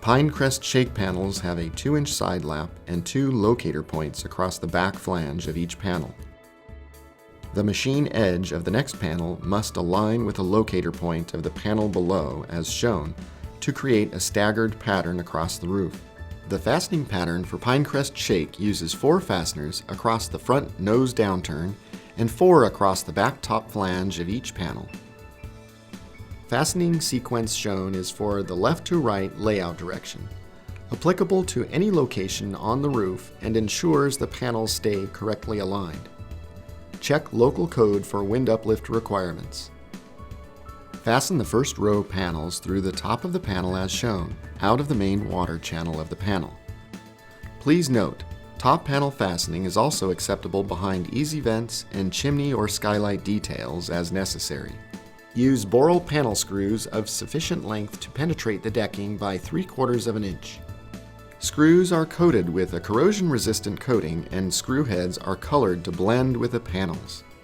Pine Crest shake panels have a 2-inch side lap and 2 locator points across the back flange of each panel. The machine edge of the next panel must align with the locator point of the panel below as shown to create a staggered pattern across the roof. The fastening pattern for Pine Crest shake uses 4 fasteners across the front nose downturn and 4 across the back top flange of each panel. Fastening sequence shown is for the left to right layout direction, applicable to any location on the roof and ensures the panels stay correctly aligned. Check local code for wind uplift requirements. Fasten the first row panels through the top of the panel as shown, out of the main water channel of the panel. Please note, top panel fastening is also acceptable behind easy vents and chimney or skylight details as necessary. Use Boral panel screws of sufficient length to penetrate the decking by 3/4 of an inch. Screws are coated with a corrosion-resistant coating and screw heads are colored to blend with the panels.